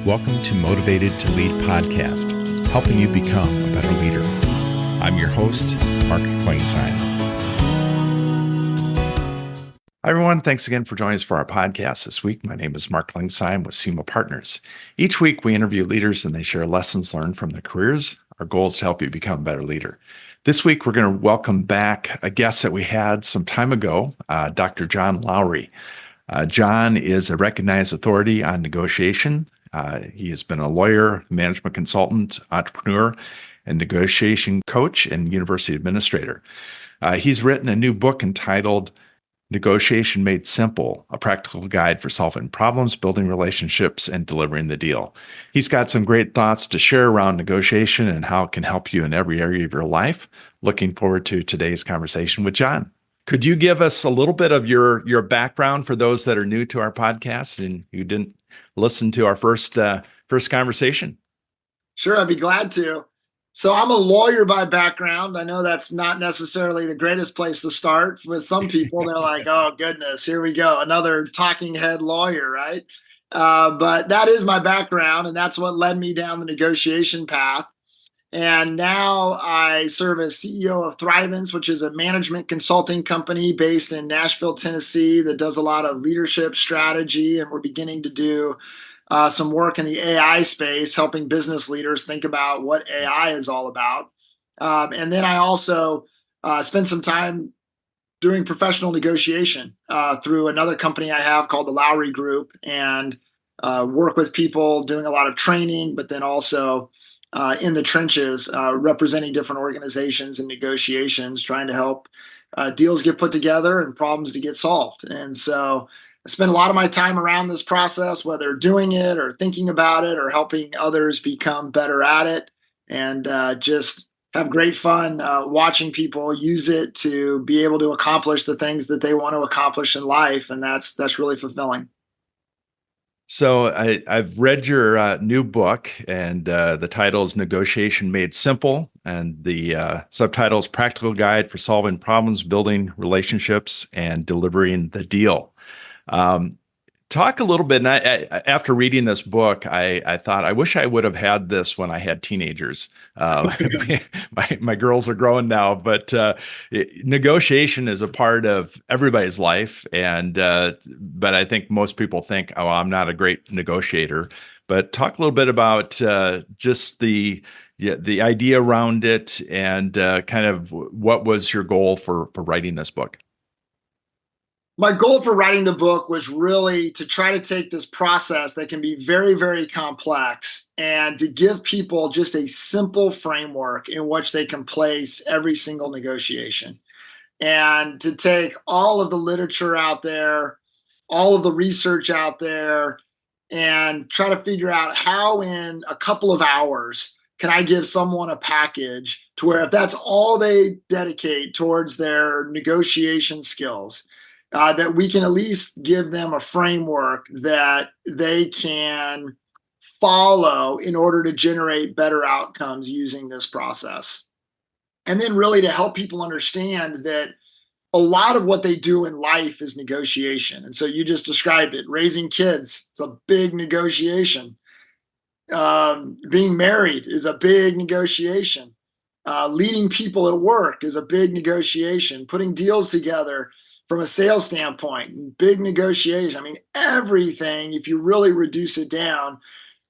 Welcome to Motivated to Lead podcast, helping you become a better leader. I'm your host, Mark Klingsheim. Hi, everyone. Thanks again for joining us for our podcast this week. My name is Mark Klingsheim with SEMA Partners. Each week, we interview leaders and they share lessons learned from their careers. Our goal is to help you become a better leader. This week, we're going to welcome back a guest that we had some time ago, Dr. John Lowry. John is a recognized authority on negotiation. He has been a lawyer, management consultant, entrepreneur, and negotiation coach and university administrator. He's written a new book entitled Negotiation Made Simple, a practical guide for solving problems, building relationships, and delivering the deal. He's got some great thoughts to share around negotiation and how it can help you in every area of your life. Looking forward to today's conversation with John. Could you give us a little bit of your background for those that are new to our podcast and who didn't listen to our first conversation? Sure, I'd be glad to. So I'm a lawyer by background. I know that's not necessarily the greatest place to start. With some people, they're like, oh, goodness, here we go. Another talking head lawyer, right? But that is my background, and that's what led me down the negotiation path. And now I serve as CEO of Thrivance, which is a management consulting company based in Nashville, Tennessee, that does a lot of leadership strategy. And we're beginning to do some work in the AI space, helping business leaders think about what AI is all about. And then I also spent some time doing professional negotiation through another company I have called the Lowry Group, and work with people doing a lot of training, but then also in the trenches, representing different organizations and negotiations, trying to help deals get put together and problems to get solved. And so I spend a lot of my time around this process, whether doing it or thinking about it or helping others become better at it, and just have great fun watching people use it to be able to accomplish the things that they want to accomplish in life. And that's really fulfilling. So I've read your new book, and the title is Negotiation Made Simple, and the subtitle is Practical Guide for Solving Problems, Building Relationships, and Delivering the Deal. Talk a little bit, and after reading this book, I thought, I wish I would have had this when I had teenagers. My girls are growing now, but negotiation is a part of everybody's life. And but I think most people think, oh, I'm not a great negotiator. But talk a little bit about just the idea around it, and kind of what was your goal for writing this book? My goal for writing the book was really to try to take this process that can be very, very complex and to give people just a simple framework in which they can place every single negotiation, and to take all of the literature out there, all of the research out there, and try to figure out how in a couple of hours can I give someone a package to where if that's all they dedicate towards their negotiation skills, that we can at least give them a framework that they can follow in order to generate better outcomes using this process. And then really to help people understand that a lot of what they do in life is negotiation. And so you just described it. Raising kids, it's a big negotiation. Being married is a big negotiation. Leading people at work is a big negotiation. Putting deals together from a sales standpoint, big negotiation. I mean, everything, if you really reduce it down,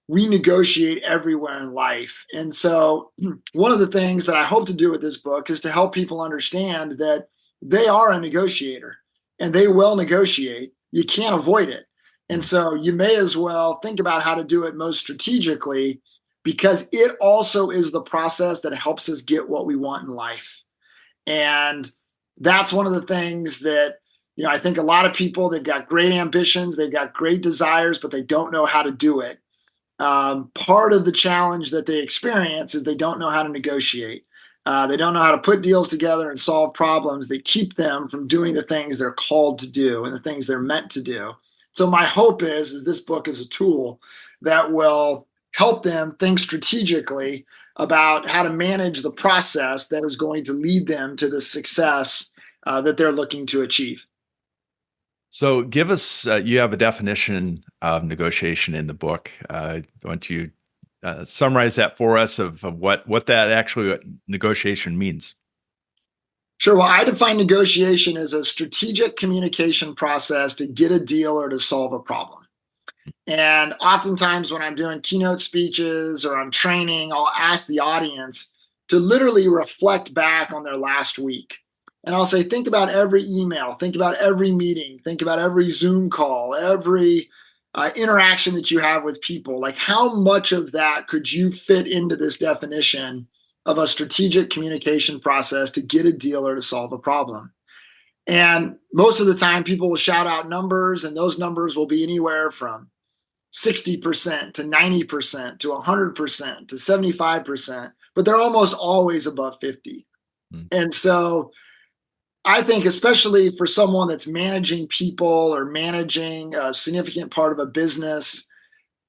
we negotiate everywhere in life. And so one of the things that I hope to do with this book is to help people understand that they are a negotiator and they will negotiate. You can't avoid it. And so you may as well think about how to do it most strategically, because it also is the process that helps us get what we want in life. And that's one of the things that, I think a lot of people, they've got great ambitions, they've got great desires, but they don't know how to do it. Part of the challenge that they experience is they don't know how to negotiate. They don't know how to put deals together and solve problems that keep them from doing the things they're called to do and the things they're meant to do. So my hope is this book is a tool that will help them think strategically about how to manage the process that is going to lead them to the success that they're looking to achieve. So give us, you have a definition of negotiation in the book. Why don't you summarize that for us of what that actually negotiation means? Sure. Well, I define negotiation as a strategic communication process to get a deal or to solve a problem. And oftentimes, when I'm doing keynote speeches or I'm training, I'll ask the audience to literally reflect back on their last week. And I'll say, think about every email, think about every meeting, think about every Zoom call, every interaction that you have with people. Like, how much of that could you fit into this definition of a strategic communication process to get a deal or to solve a problem? And most of the time, people will shout out numbers, and those numbers will be anywhere from 60% to 90% to 100% to 75%, but they're almost always above 50. Mm. And so I think, especially for someone that's managing people or managing a significant part of a business,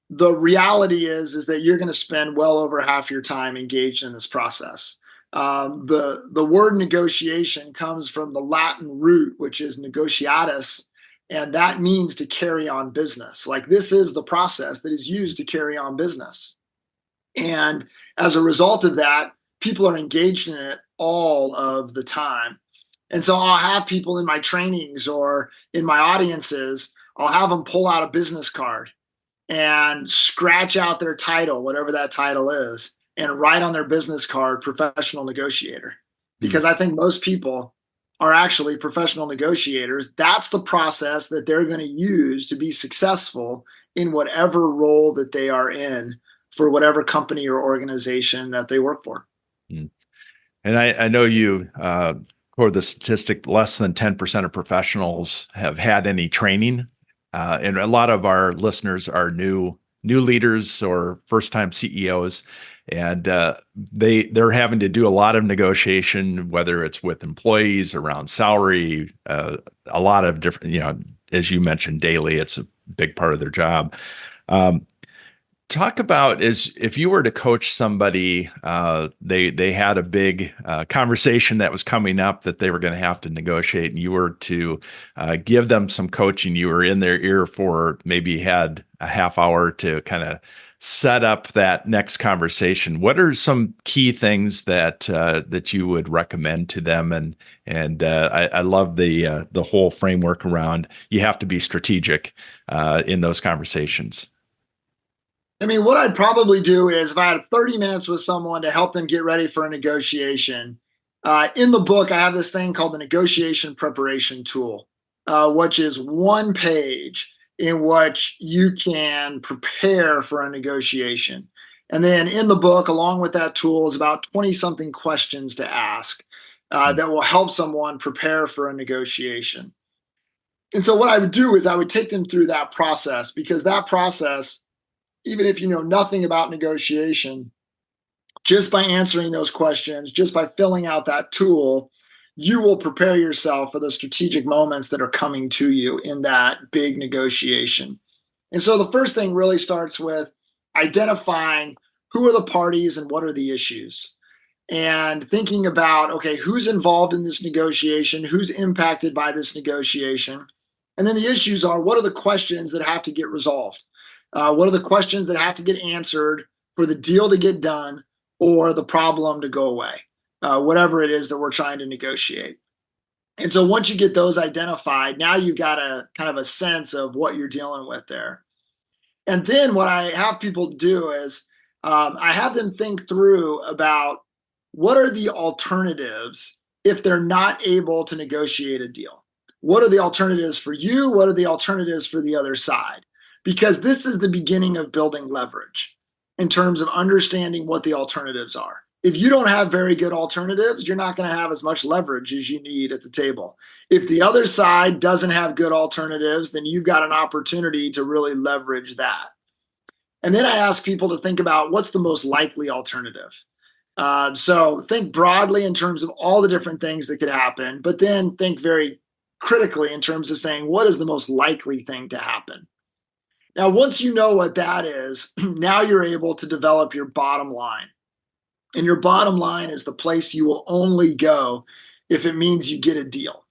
the reality is that you're going to spend well over half your time engaged in this process. The word negotiation comes from the Latin root, which is negotiatus, and that means to carry on business. Like, this is the process that is used to carry on business. And as a result of that, people are engaged in it all of the time. And so I'll have people in my trainings or in my audiences, I'll have them pull out a business card and scratch out their title, whatever that title is, and write on their business card, professional negotiator. Because I think most people are actually professional negotiators. That's the process that they're going to use to be successful in whatever role that they are in for whatever company or organization that they work for. Mm. And I know you, for the statistic, less than 10% of professionals have had any training. And a lot of our listeners are new leaders or first-time CEOs, and they're having to do a lot of negotiation, whether it's with employees around salary, a lot of different, as you mentioned, daily. It's a big part of their job. Talk about if you were to coach somebody, they had a big conversation that was coming up that they were going to have to negotiate, and you were to give them some coaching. You were in their ear for maybe had a half hour to kind of set up that next conversation. What are some key things that you would recommend to them? And I love the whole framework around you have to be strategic in those conversations. I mean, what I'd probably do is, if I had 30 minutes with someone to help them get ready for a negotiation, in the book, I have this thing called the negotiation preparation tool, which is one page in which you can prepare for a negotiation. And then in the book, along with that tool, is about 20-something questions to ask that will help someone prepare for a negotiation. And so what I would do is I would take them through that process, because that process, even if you know nothing about negotiation, just by answering those questions, just by filling out that tool, you will prepare yourself for the strategic moments that are coming to you in that big negotiation. And so the first thing really starts with identifying who are the parties and what are the issues, and thinking about, okay, who's involved in this negotiation, who's impacted by this negotiation. And then the issues are, what are the questions that have to get resolved? What are the questions that have to get answered for the deal to get done or the problem to go away, whatever it is that we're trying to negotiate. And so once you get those identified, now you've got a kind of a sense of what you're dealing with there. And then what I have people do is I have them think through about what are the alternatives if they're not able to negotiate a deal. What are the alternatives for you? What are the alternatives for the other side? Because this is the beginning of building leverage in terms of understanding what the alternatives are. If you don't have very good alternatives, you're not going to have as much leverage as you need at the table. If the other side doesn't have good alternatives, then you've got an opportunity to really leverage that. And then I ask people to think about what's the most likely alternative. So think broadly in terms of all the different things that could happen, but then think very critically in terms of saying, what is the most likely thing to happen? Now, once you know what that is, now you're able to develop your bottom line. And your bottom line is the place you will only go if it means you get a deal.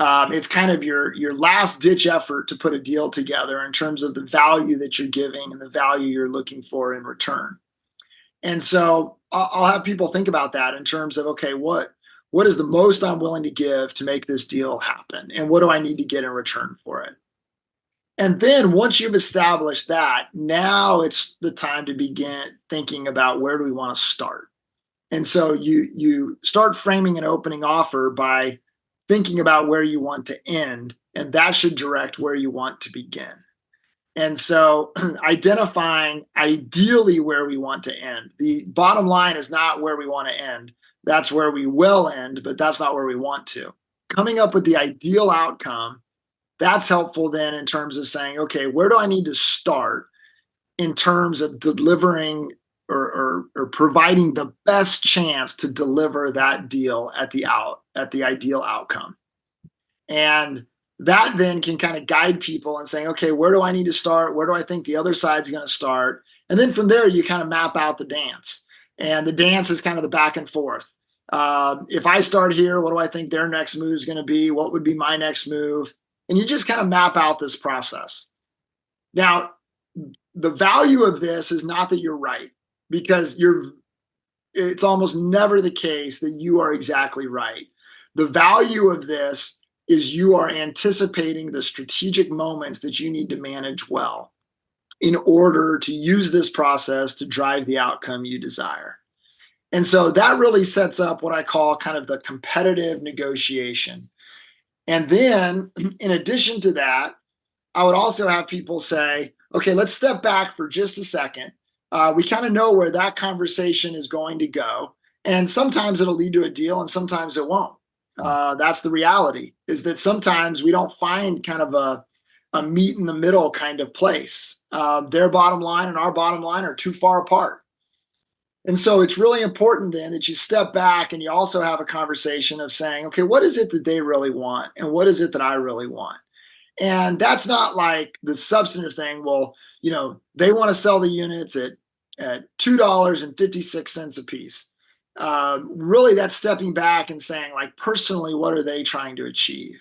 It's kind of your last ditch effort to put a deal together in terms of the value that you're giving and the value you're looking for in return. And so I'll have people think about that in terms of, okay, what is the most I'm willing to give to make this deal happen? And what do I need to get in return for it? And then once you've established that, now it's the time to begin thinking about where do we want to start. And so you start framing an opening offer by thinking about where you want to end, and that should direct where you want to begin. And so identifying ideally where we want to end. The bottom line is not where we want to end. That's where we will end, but that's not where we want to. Coming up with the ideal outcome, that's helpful then in terms of saying, okay, where do I need to start in terms of delivering or providing the best chance to deliver that deal at the ideal outcome. And that then can kind of guide people and saying, okay, where do I need to start? Where do I think the other side's going to start? And then from there, you kind of map out the dance. And the dance is kind of the back and forth. If I start here, what do I think their next move is going to be? What would be my next move? And you just kind of map out this process. Now, the value of this is not that you're right, because it's almost never the case that you are exactly right. The value of this is you are anticipating the strategic moments that you need to manage well in order to use this process to drive the outcome you desire. And so that really sets up what I call kind of the competitive negotiation. And then in addition to that, I would also have people say, okay, let's step back for just a second. We kind of know where that conversation is going to go. And sometimes it'll lead to a deal and sometimes it won't. That's the reality, is that sometimes we don't find kind of a meet in the middle kind of place. Their bottom line and our bottom line are too far apart. And so it's really important then that you step back and you also have a conversation of saying, okay, what is it that they really want? And what is it that I really want? And that's not like the substantive thing. Well, they want to sell the units at $2.56 a piece. Really, that's stepping back and saying, like, personally, what are they trying to achieve?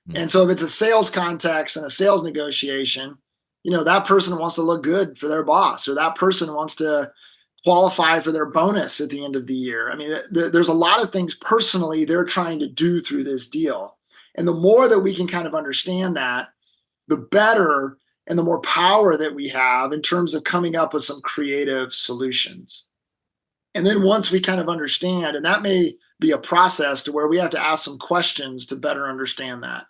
Mm-hmm. And so if it's a sales context and a sales negotiation, that person wants to look good for their boss, or that person wants to qualify for their bonus at the end of the year. I mean, there's a lot of things personally they're trying to do through this deal. And the more that we can kind of understand that, the better and the more power that we have in terms of coming up with some creative solutions. And then once we kind of understand, and that may be a process to where we have to ask some questions to better understand that.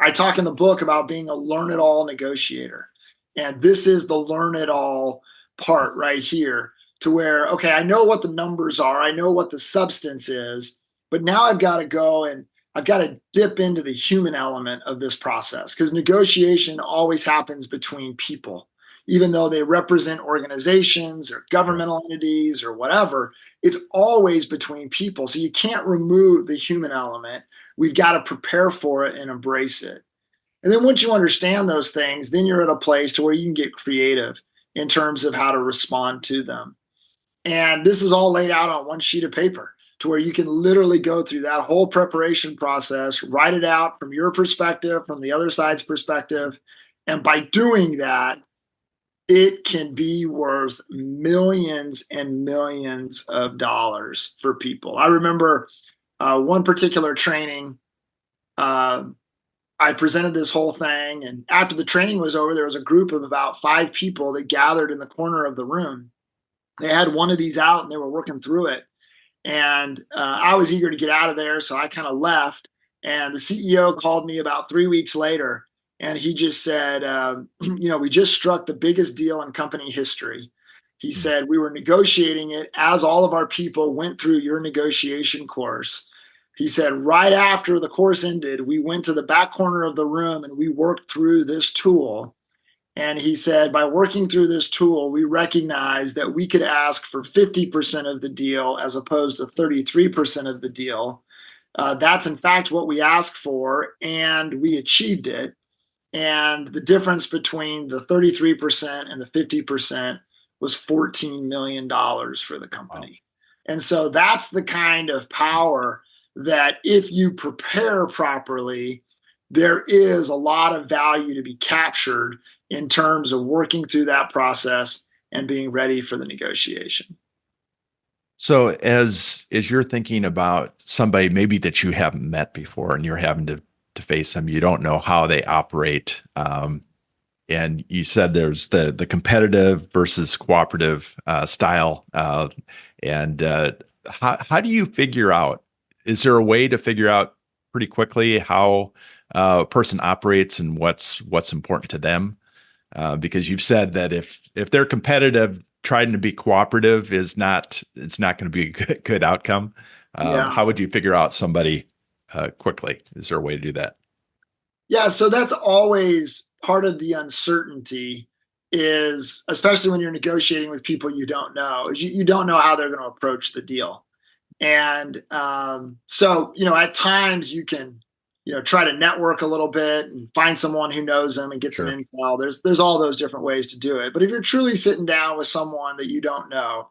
I talk in the book about being a learn-it-all negotiator. And this is the learn-it-all part right here, to where, okay, I know what the numbers are, I know what the substance is, but now I've got to go and I've got to dip into the human element of this process, because negotiation always happens between people. Even though they represent organizations or governmental entities or whatever, it's always between people. So you can't remove the human element. We've got to prepare for it and embrace it. And then once you understand those things, then you're at a place to where you can get creative in terms of how to respond to them. And this is all laid out on one sheet of paper, to where you can literally go through that whole preparation process, write it out from your perspective, from the other side's perspective. And by doing that, it can be worth millions and millions of dollars for people. I remember one particular training, I presented this whole thing, and after the training was over, there was a group of about 5 people that gathered in the corner of the room. They had one of these out and they were working through it. And I was eager to get out of there, so I kind of left. And the CEO called me about 3 weeks later, and he just said, we just struck the biggest deal in company history. He said, we were negotiating it as all of our people went through your negotiation course. He said, right after the course ended, we went to the back corner of the room and we worked through this tool. And he said, by working through this tool, we recognized that we could ask for 50% of the deal as opposed to 33% of the deal. That's in fact what we asked for, and we achieved it. And the difference between the 33% and the 50% was $14 million for the company. Wow. And so that's the kind of power that if you prepare properly, there is a lot of value to be captured in terms of working through that process and being ready for the negotiation. So as you're thinking about somebody maybe that you haven't met before and you're having to face them, you don't know how they operate. And you said there's the competitive versus cooperative style. How do you figure out? Is there a way to figure out pretty quickly how a person operates and what's important to them? Because you've said that if they're competitive, trying to be cooperative it's not going to be a good outcome. Yeah. How would you figure out somebody quickly? Is there a way to do that? Yeah, so that's always part of the uncertainty is, especially when you're negotiating with people you don't know, is you don't know how they're going to approach the deal. And so, at times you can, try to network a little bit and find someone who knows them and get some intel. There's all those different ways to do it. But if you're truly sitting down with someone that you don't know,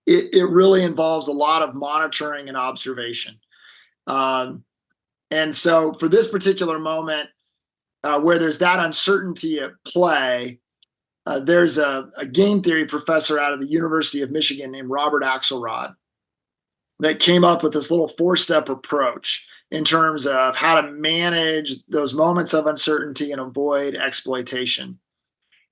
it really involves a lot of monitoring and observation. And so for this particular moment, where there's that uncertainty at play, there's a game theory professor out of the University of Michigan named Robert Axelrod that came up with this little 4-step approach in terms of how to manage those moments of uncertainty and avoid exploitation.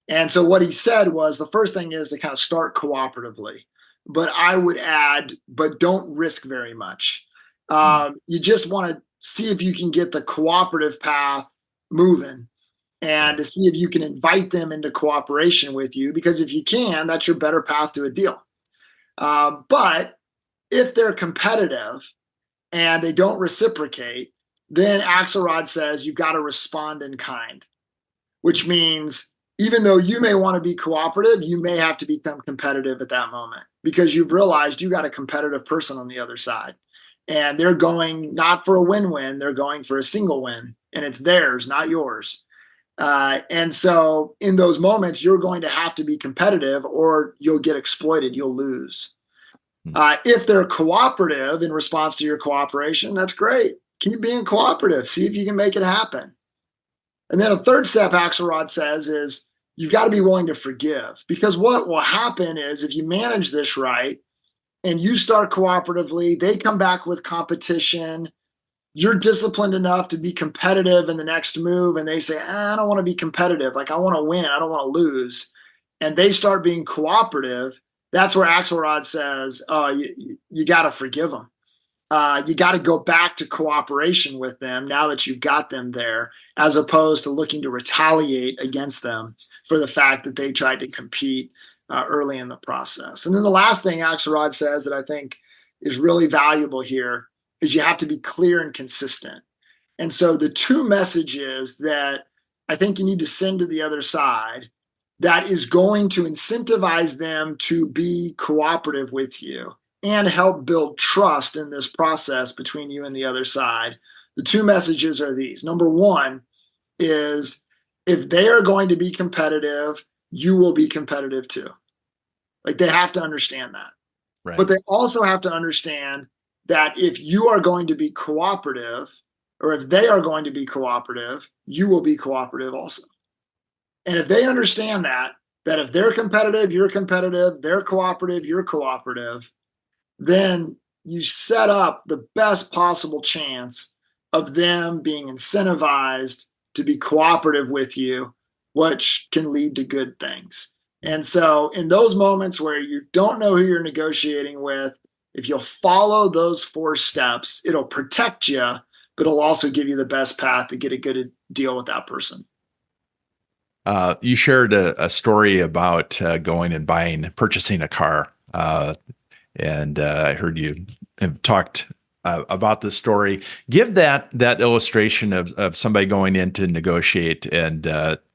And so what he said was the first thing is to kind of start cooperatively. But I would add, but don't risk very much. You just want to see if you can get the cooperative path moving and to see if you can invite them into cooperation with you, because if you can, that's your better path to a deal. But if they're competitive and they don't reciprocate, then Axelrod says you've got to respond in kind, which means even though you may want to be cooperative, you may have to become competitive at that moment because you've realized you got a competitive person on the other side. And they're going not for a win-win, they're going for a single win, and it's theirs, not yours. And so in those moments, you're going to have to be competitive or you'll get exploited, you'll lose. If they're cooperative in response to your cooperation, that's great. Keep being cooperative, see if you can make it happen. And then a third step Axelrod says is you've got to be willing to forgive, because what will happen is if you manage this right, and you start cooperatively, they come back with competition, you're disciplined enough to be competitive in the next move, and they say, I don't want to be competitive. Like, I want to win. I don't want to lose. And they start being cooperative. That's where Axelrod says, you got to forgive them. You got to go back to cooperation with them now that you've got them there, as opposed to looking to retaliate against them for the fact that they tried to compete early in the process. And then the last thing Axelrod says that I think is really valuable here is you have to be clear and consistent. And so the two messages that I think you need to send to the other side that is going to incentivize them to be cooperative with you and help build trust in this process between you and the other side. The two messages are these. Number one is if they are going to be competitive, you will be competitive too. Like, they have to understand that. Right. But they also have to understand that if you are going to be cooperative, or if they are going to be cooperative, you will be cooperative also. And if they understand that if they're competitive, you're competitive, they're cooperative, you're cooperative, then you set up the best possible chance of them being incentivized to be cooperative with you, which can lead to good things. And so in those moments where you don't know who you're negotiating with, if you'll follow those 4 steps, it'll protect you, but it'll also give you the best path to get a good deal with that person. You shared a story about going and purchasing a car. And I heard you have talked about this story. Give that illustration of somebody going in to negotiate and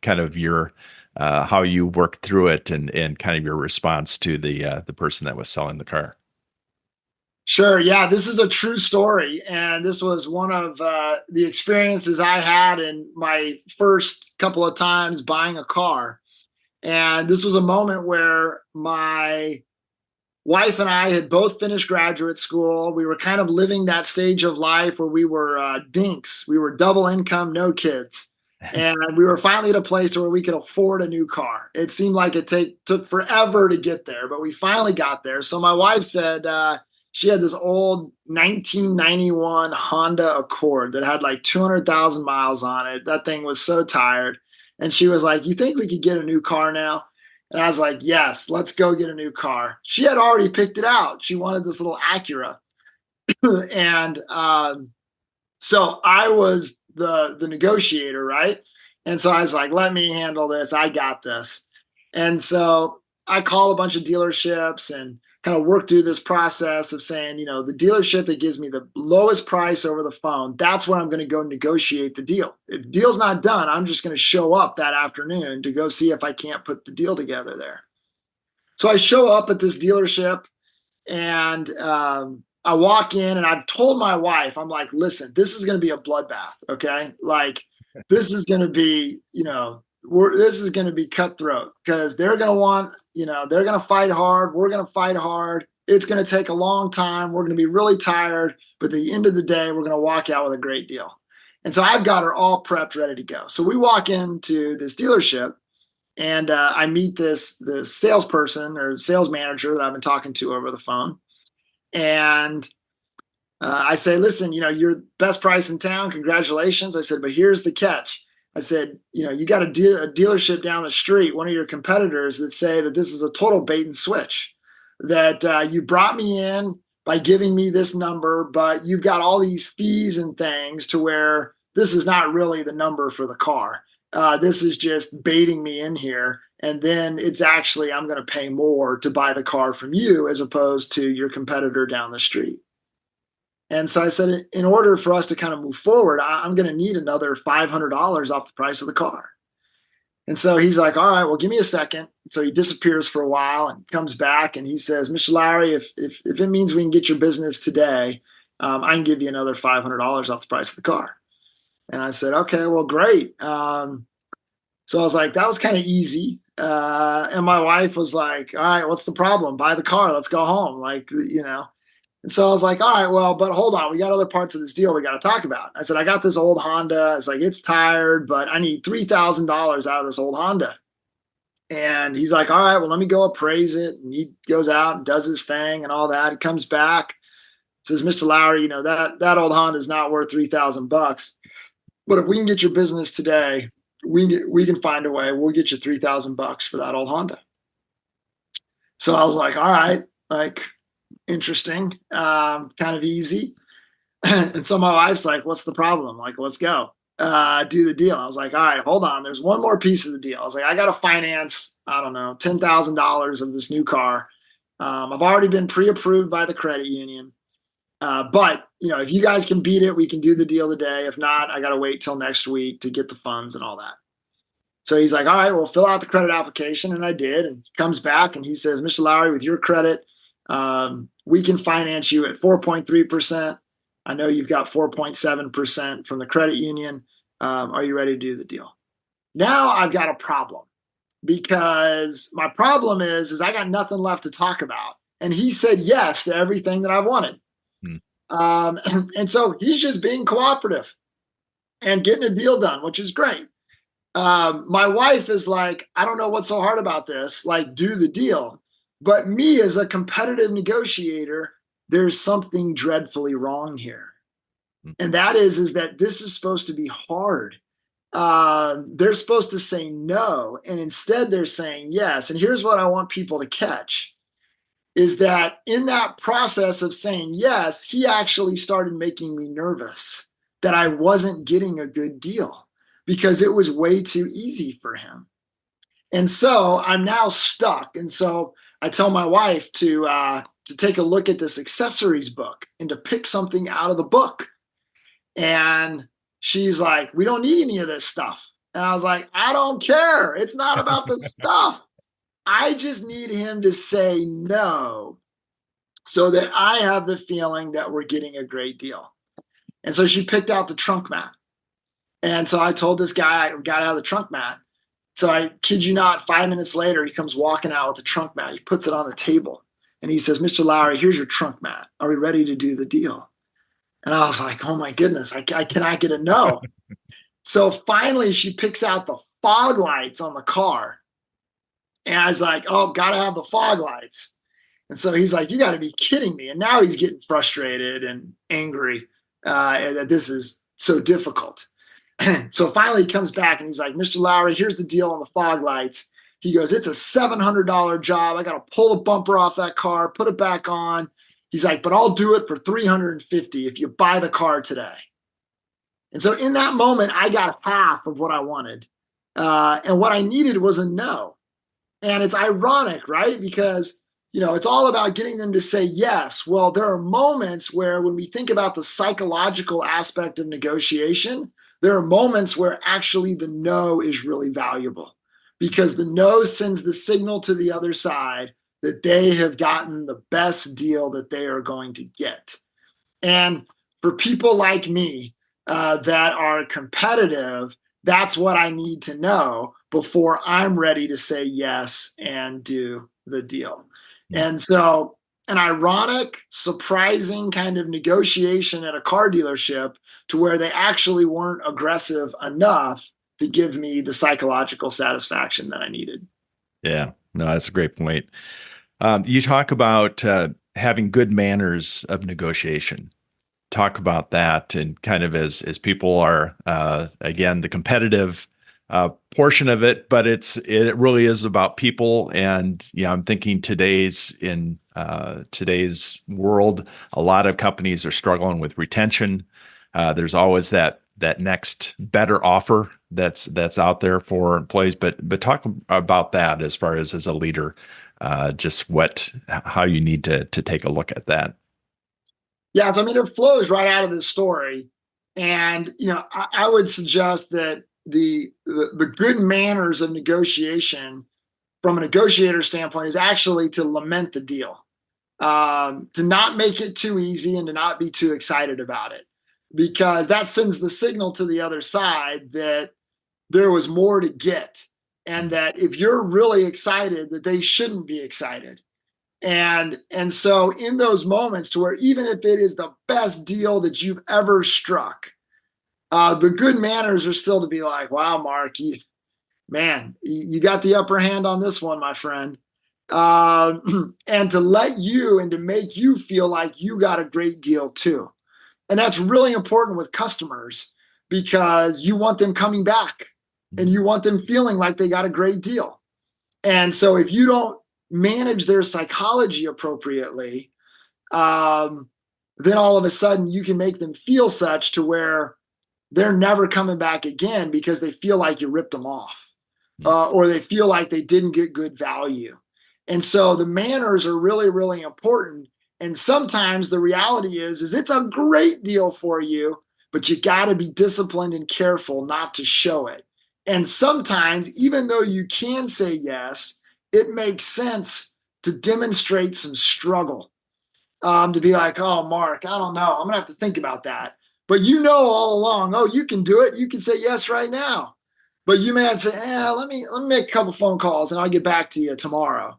kind of your how you worked through it and kind of your response to the person that was selling the car. Sure. Yeah, this is a true story. And this was one of the experiences I had in my first couple of times buying a car. And this was a moment where my wife and I had both finished graduate school. We were kind of living that stage of life where we were dinks. We were double income, no kids. And we were finally at a place where we could afford a new car. It seemed like it took forever to get there, but we finally got there. So my wife said she had this old 1991 Honda Accord that had like 200,000 miles on it. That thing was so tired. And she was like, "You think we could get a new car now?" And I was like, "Yes, let's go get a new car." She had already picked it out. She wanted this little Acura. And so I was the negotiator, right? And so I was like, "Let me handle this. I got this." And so I call a bunch of dealerships and kind of work through this process of saying, the dealership that gives me the lowest price over the phone, that's where I'm going to go negotiate the deal. If the deal's not done, I'm just going to show up that afternoon to go see if I can't put the deal together there. So I show up at this dealership and I walk in and I've told my wife, I'm like, "Listen, this is going to be a bloodbath. Okay. Like this is going to be, this is going to be cutthroat because they're going to want, they're going to fight hard. We're going to fight hard. It's going to take a long time. We're going to be really tired. But at the end of the day, we're going to walk out with a great deal." And so I've got her all prepped, ready to go. So we walk into this dealership and I meet this salesperson or sales manager that I've been talking to over the phone. And I say, "Listen, you're best price in town. Congratulations." I said, "But here's the catch." I said, "You got a dealership down the street, one of your competitors, that say that this is a total bait and switch, that you brought me in by giving me this number, but you've got all these fees and things to where this is not really the number for the car. This is just baiting me in here. And then it's actually, I'm going to pay more to buy the car from you as opposed to your competitor down the street." And so I said, in order for us to kind of move forward, I'm going to need another $500 off the price of the car. And so he's like, "All right, well, give me a second." So he disappears for a while and comes back and he says, "Mr. Lowry, if it means we can get your business today, I can give you another $500 off the price of the car." And I said, "Okay, well, great." So I was like, that was kind of easy. And my wife was like, "All right, what's the problem? Buy the car. Let's go home." And so I was like, "All right, well, but hold on. We got other parts of this deal we got to talk about." I said, "I got this old Honda. It's like, it's tired, but I need $3,000 out of this old Honda." And he's like, "All right, well, let me go appraise it." And he goes out and does his thing and all that. He comes back, says, "Mr. Lowry, that old Honda is not worth $3,000, but if we can get your business today, we can find a way. We'll get you $3,000 for that old Honda." So I was like, "All right, like, interesting, kind of easy." And so my wife's like, "What's the problem?" Like, "Let's go, do the deal." I was like, "All right, hold on. There's one more piece of the deal." I was like, "I got to finance, I don't know, $10,000 of this new car. I've already been pre-approved by the credit union. But if you guys can beat it, we can do the deal today. If not, I got to wait till next week to get the funds and all that." So he's like, "All right, well, fill out the credit application." And I did. And he comes back and he says, "Mr. Lowry, with your credit, we can finance you at 4.3%. I know you've got 4.7% from the credit union. Are you ready to do the deal?" Now I've got a problem because my problem is I got nothing left to talk about. And he said yes to everything that I wanted. And so he's just being cooperative and getting a deal done, which is great. My wife is like, "I don't know what's so hard about this. Like, do the deal." But me as a competitive negotiator, there's something dreadfully wrong here. And that is that this is supposed to be hard. They're supposed to say no. And instead they're saying yes. And here's what I want people to catch is that in that process of saying yes, he actually started making me nervous that I wasn't getting a good deal because it was way too easy for him. And so I'm now stuck. And so I tell my wife to take a look at this accessories book and to pick something out of the book. And she's like, "We don't need any of this stuff." And I was like, "I don't care. It's not about the stuff. I just need him to say no so that I have the feeling that we're getting a great deal." And so she picked out the trunk mat. And so I told this guy, I got out of the trunk mat. So I kid you not, 5 minutes later, he comes walking out with the trunk mat. He puts it on the table. And he says, Mr. Lowry, here's your trunk mat. Are we ready to do the deal? And I was like, oh my goodness, I cannot get a no. So finally she picks out the fog lights on the car. And I was like, oh, gotta have the fog lights. And so he's like, you got to be kidding me. And now he's getting frustrated and angry that this is so difficult. So finally he comes back and he's like, Mr. Lowry, here's the deal on the fog lights. He goes, it's a $700 job. I got to pull the bumper off that car, put it back on. He's like, but I'll do it for $350 if you buy the car today. And so in that moment, I got half of what I wanted. And what I needed was a no. And it's ironic, right? Because, it's all about getting them to say yes. Well, there are moments where when we think about the psychological aspect of negotiation, there are moments where actually the no is really valuable because the no sends the signal to the other side that they have gotten the best deal that they are going to get. And for people like me that are competitive, that's what I need to know before I'm ready to say yes and do the deal. And so an ironic, surprising kind of negotiation at a car dealership to where they actually weren't aggressive enough to give me the psychological satisfaction that I needed. Yeah, no, that's a great point. You talk about having good manners of negotiation. Talk about that, and kind of as people are again the competitive portion of it, but it really is about people. And I'm thinking today's world, a lot of companies are struggling with retention. There's always that next better offer that's out there for employees. But talk about that as far as a leader, just how you need to take a look at that. Yeah, so it flows right out of this story. And I would suggest that the good manners of negotiation from a negotiator standpoint is actually to lament the deal, to not make it too easy and to not be too excited about it, because that sends the signal to the other side that there was more to get, and that if you're really excited, that they shouldn't be excited. And so in those moments to where even if it is the best deal that you've ever struck, the good manners are still to be like, wow, Mark, you got the upper hand on this one, my friend. And to let you and to make you feel like you got a great deal too. And that's really important with customers because you want them coming back and you want them feeling like they got a great deal. And so if you don't manage their psychology appropriately, then all of a sudden you can make them feel such to where they're never coming back again because they feel like you ripped them off, or they feel like they didn't get good value. And so the manners are really, really important. And sometimes the reality is it's a great deal for you, but you got to be disciplined and careful not to show it. And sometimes, even though you can say yes, it makes sense to demonstrate some struggle, to be like, oh, Mark, I don't know. I'm going to have to think about that. But all along, oh, you can do it. You can say yes right now. But you may say, let me make a couple phone calls and I'll get back to you tomorrow.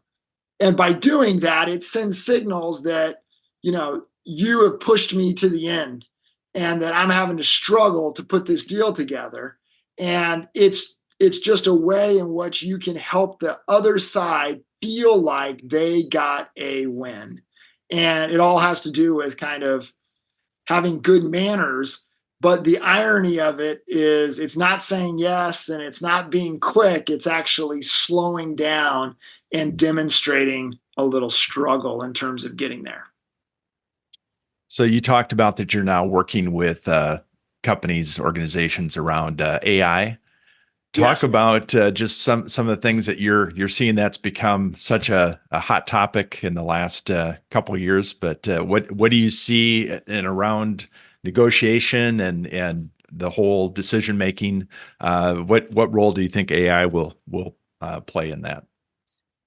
And by doing that, it sends signals that, you have pushed me to the end and that I'm having to struggle to put this deal together. And it's just a way in which you can help the other side feel like they got a win. And it all has to do with kind of having good manners. But the irony of it is it's not saying yes and it's not being quick. It's actually slowing down and demonstrating a little struggle in terms of getting there. So you talked about that you're now working with companies, organizations around AI. Talk about just some of the things that you're seeing that's become such a hot topic in the last couple of years. But what do you see in around negotiation and the whole decision making? What role do you think AI will play in that?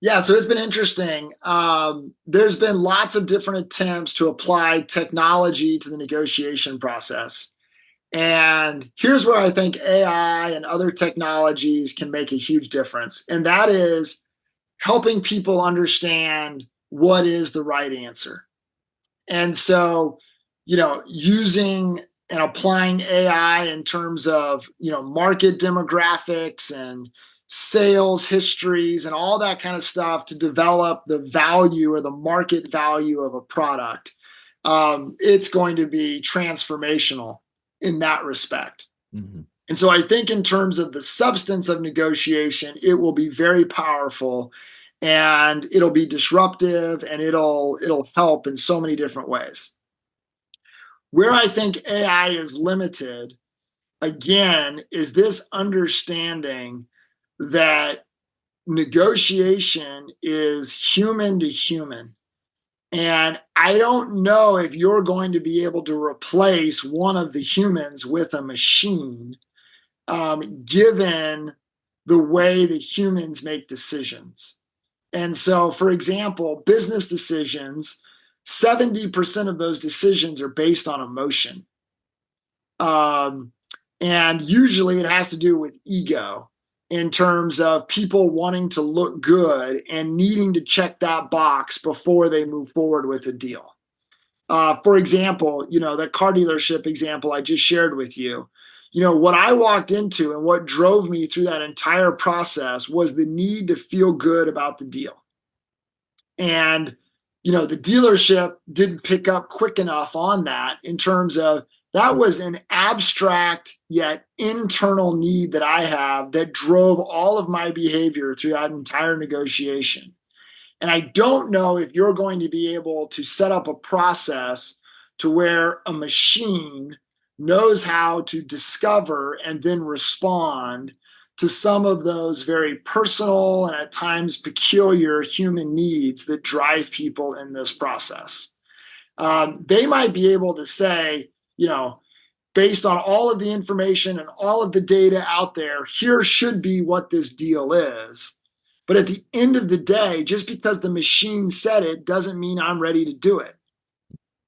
Yeah, so it's been interesting. There's been lots of different attempts to apply technology to the negotiation process. And here's where I think AI and other technologies can make a huge difference. And that is helping people understand what is the right answer. And so, using and applying AI in terms of, market demographics and sales histories and all that kind of stuff to develop the value or the market value of a product, it's going to be transformational in that respect. Mm-hmm. And so I think in terms of the substance of negotiation, it will be very powerful and it'll be disruptive and it'll help in so many different ways. Where I think AI is limited, again, is this understanding that negotiation is human to human. And I don't know if you're going to be able to replace one of the humans with a machine, given the way that humans make decisions. And so, for example, business decisions, 70% of those decisions are based on emotion. And usually it has to do with ego in terms of people wanting to look good and needing to check that box before they move forward with a deal. For example, the car dealership example I just shared with you, what I walked into and what drove me through that entire process was the need to feel good about the deal. And, the dealership didn't pick up quick enough on that in terms of that was an abstract yet internal need that I have that drove all of my behavior through that entire negotiation. And I don't know if you're going to be able to set up a process to where a machine knows how to discover and then respond to some of those very personal and at times peculiar human needs that drive people in this process. They might be able to say, based on all of the information and all of the data out there, here should be what this deal is. But at the end of the day, just because the machine said it doesn't mean I'm ready to do it.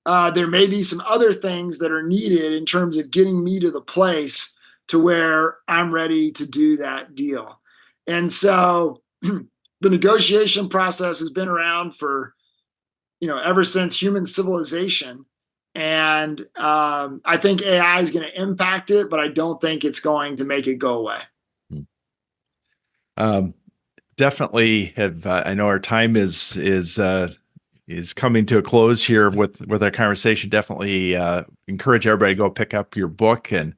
There may be some other things that are needed in terms of getting me to the place to where I'm ready to do that deal. And so the negotiation process has been around for, ever since human civilization. And I think AI is going to impact it, but I don't think it's going to make it go away. Definitely have. I know our time is coming to a close here with our conversation. Definitely encourage everybody to go pick up your book. And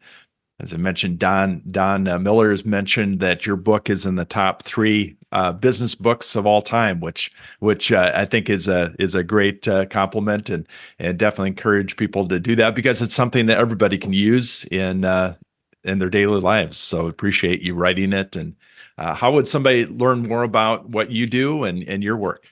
as I mentioned, Don Miller has mentioned that your book is in the top 3 business books of all time, which I think is a great compliment, and definitely encourage people to do that because it's something that everybody can use in their daily lives. So appreciate you writing it. And how would somebody learn more about what you do and your work?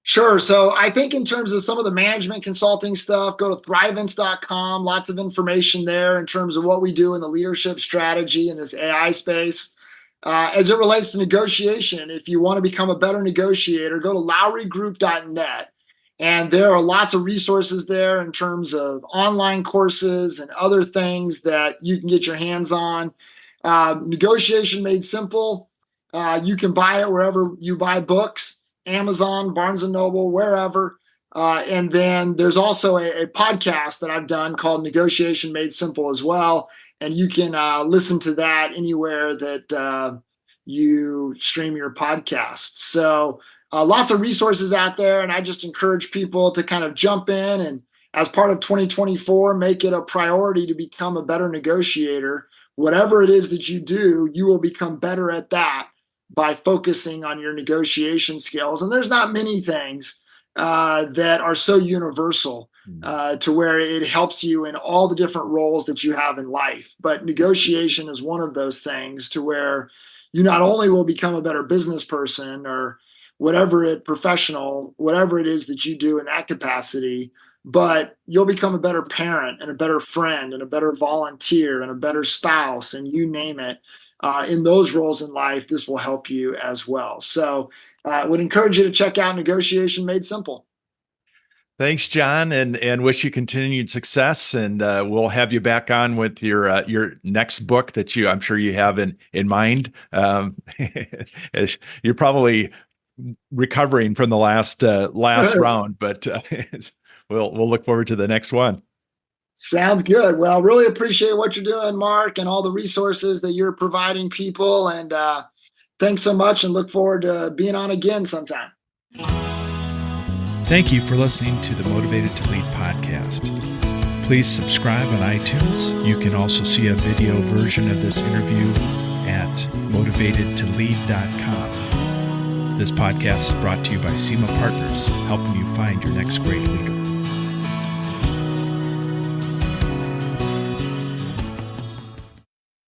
Sure. So I think in terms of some of the management consulting stuff, go to thrivence.com. Lots of information there in terms of what we do in the leadership strategy in this AI space. As it relates to negotiation, if you want to become a better negotiator, go to lowrygroup.net. And there are lots of resources there in terms of online courses and other things that you can get your hands on. Negotiation Made Simple. You can buy it wherever you buy books. Amazon, Barnes & Noble, wherever. And then there's also a podcast that I've done called Negotiation Made Simple as well. And you can listen to that anywhere that you stream your podcasts. So lots of resources out there. And I just encourage people to kind of jump in and as part of 2024, make it a priority to become a better negotiator. Whatever it is that you do, you will become better at that by focusing on your negotiation skills. And there's not many things that are so universal to where it helps you in all the different roles that you have in life. But negotiation is one of those things to where you not only will become a better business person or whatever it is that you do in that capacity, but you'll become a better parent and a better friend and a better volunteer and a better spouse and you name it. In those roles in life, this will help you as well. So I would encourage you to check out Negotiation Made Simple. Thanks, John, and wish you continued success. And we'll have you back on with your next book that I'm sure you have in mind. You're probably recovering from the last round, but we'll look forward to the next one. Sounds good. Well, really appreciate what you're doing, Mark, and all the resources that you're providing people. And thanks so much, and look forward to being on again sometime. Thank you for listening to the Motivated to Lead podcast. Please subscribe on iTunes. You can also see a video version of this interview at motivatedtolead.com. This podcast is brought to you by SEMA Partners, helping you find your next great leader.